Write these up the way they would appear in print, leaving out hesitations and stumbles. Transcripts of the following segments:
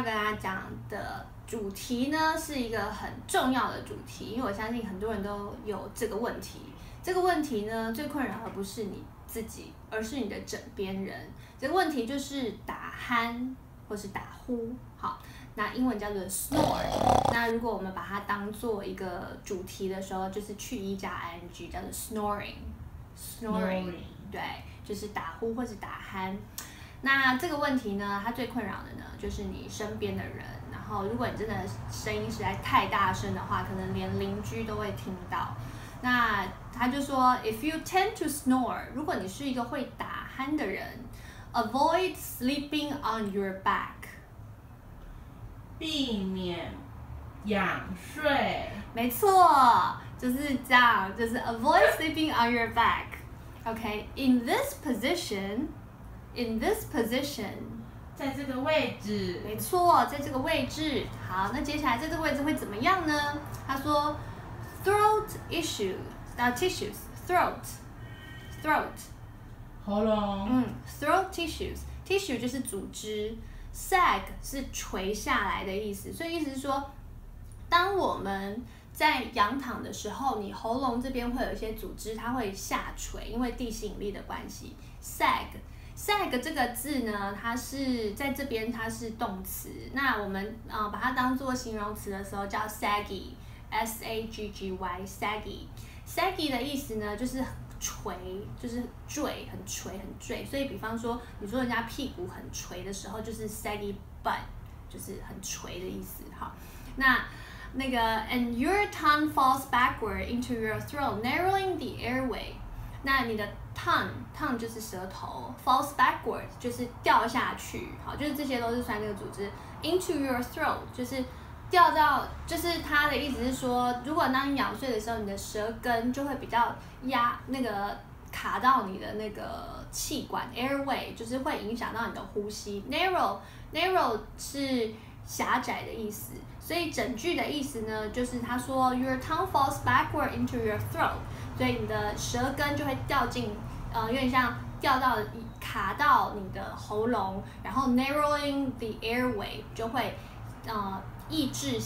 跟大家讲的主题呢，是一个很重要的主题，因为我相信很多人都有这个问题。这个问题呢，最困扰的不是你自己，而是你的枕边人。这个问题就是打鼾或是打呼。好，那英文叫做 snore。那如果我们把它当做一个主题的时候，就是去一加 ing， 叫做 snoring。对，就是打呼或是打鼾。那这个问题呢，它最困扰的呢，就是你身边的人。然后，如果你真的声音实在太大声的话，可能连邻居都会听到。那他就说 ，If you tend to snore， 如果你是一个会打鼾的人 ，avoid sleeping on your back， 避免仰睡。没错，就是这样，就是 avoid sleeping on your back。OK，in this position。In this position， 在这个位置，没错，在这个位置。好，那接下来在这个位置会怎么样呢？他说 ，throat tissues，throat， 喉咙。throat tissues 就是组织 ，sag 是垂下来的意思，所以意思是说，当我们在仰躺的时候，你喉咙这边会有一些组织，它会下垂，因为地心引力的关系 ，sag 这个字呢，它是在这边它是动词，那我们把它当做形容词的时候叫 saggy，saggy，saggy 的意思呢就是垂，就是坠，很垂，所以比方说你说人家屁股很垂的时候，就是 saggy butt， 就是很垂的意思。好，那个 and your tongue falls backward into your throat, narrowing the airway。那你的 tongue 就是舌头 ，falls backward 就是掉下去，好，就是这些都是算这个组织。into your throat 就是掉到，就是它的意思是说，如果当你仰睡的时候，你的舌根就会比较卡到你的那个气管 airway， 就是会影响到你的呼吸。narrow 是狭窄的意思，所以整句的意思呢，就是他说 your tongue falls backward into your throat， 所以你的舌根就会掉进，有点像卡到你的喉咙，然后 narrowing the airway 就会抑制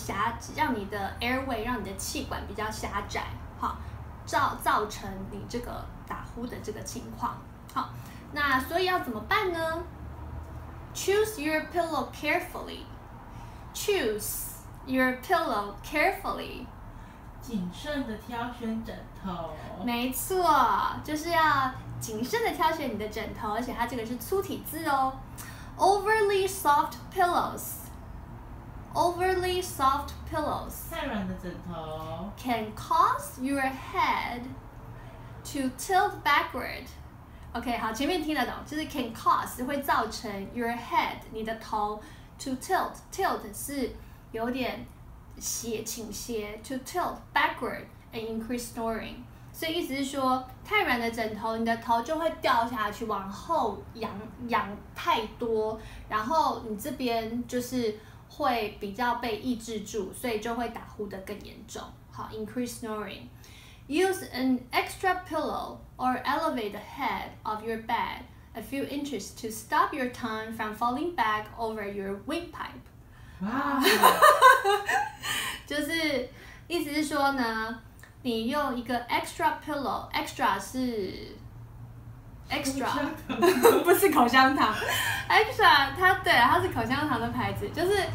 让你的 airway 让你的气管比较狭窄，好，造成你这个打呼的这个情况。好，那所以要怎么办呢？ Choose your pillow carefully。Choose your pillow carefully。谨慎的挑选枕头。没错，就是要谨慎的挑选你的枕头，而且它这个是粗体字哦。Overly soft pillows。太软的枕头 can cause your head to tilt backward。OK， 好，前面听得懂，就是 can cause 会造成 your head 你的头 to tilt 是有点倾斜 to tilt backward and increase snoring， 所以意思是说，太软的枕头，你的头就会掉下去，往后仰太多，然后你这边就是会比较被抑制住，所以就会打呼得更严重。好 ，increase snoring。Use an extra pillow or elevate the head of your bed a few inches to stop your tongue from falling back over your windpipe。哇，就是意思是说呢，你用一个 extra pillow，extra 是 extra， 不是口香糖 ，extra 它是口香糖的牌子，就是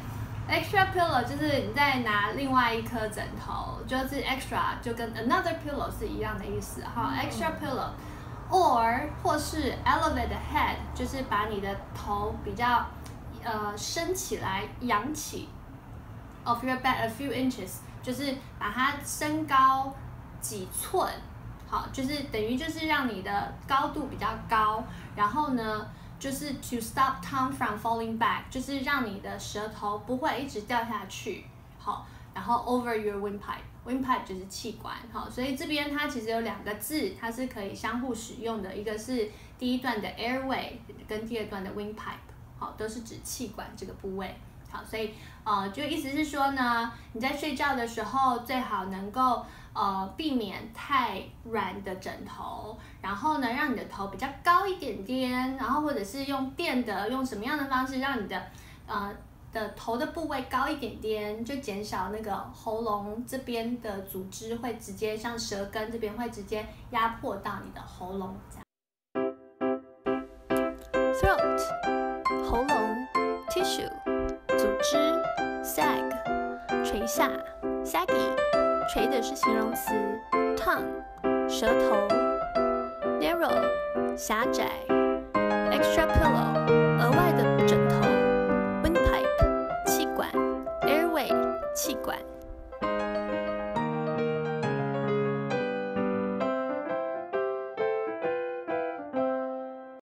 extra pillow 就是你再拿另外一颗枕头，就是 extra 就跟 another pillow 是一样的意思哈，extra pillow， 或是 elevate the head， 就是把你的头比较升起来，扬起 of your bed a few inches， 就是把它升高几寸，好，就是等于就是让你的高度比较高，然后呢，就是 to stop tongue from falling back， 就是让你的舌头不会一直掉下去，好，然后 over your windpipe 就是气管，好，所以这边它其实有两个字，它是可以相互使用的，一个是第一段的 airway 跟第二段的 windpipe。好，都是指气管这个部位。好，所以就意思是说呢，你在睡觉的时候最好能够避免太软的枕头，然后呢，让你的头比较高一点点，然后或者是用垫的，用什么样的方式让你的的头的部位高一点点，就减少那个喉咙这边的组织会直接像舌根这边会直接压迫到你的喉咙这样。Throat 喉咙 tissue 组织 sag 垂下 saggy 垂的是形容词 tongue 舌头 narrow 狭窄 extra pillow 额外的枕头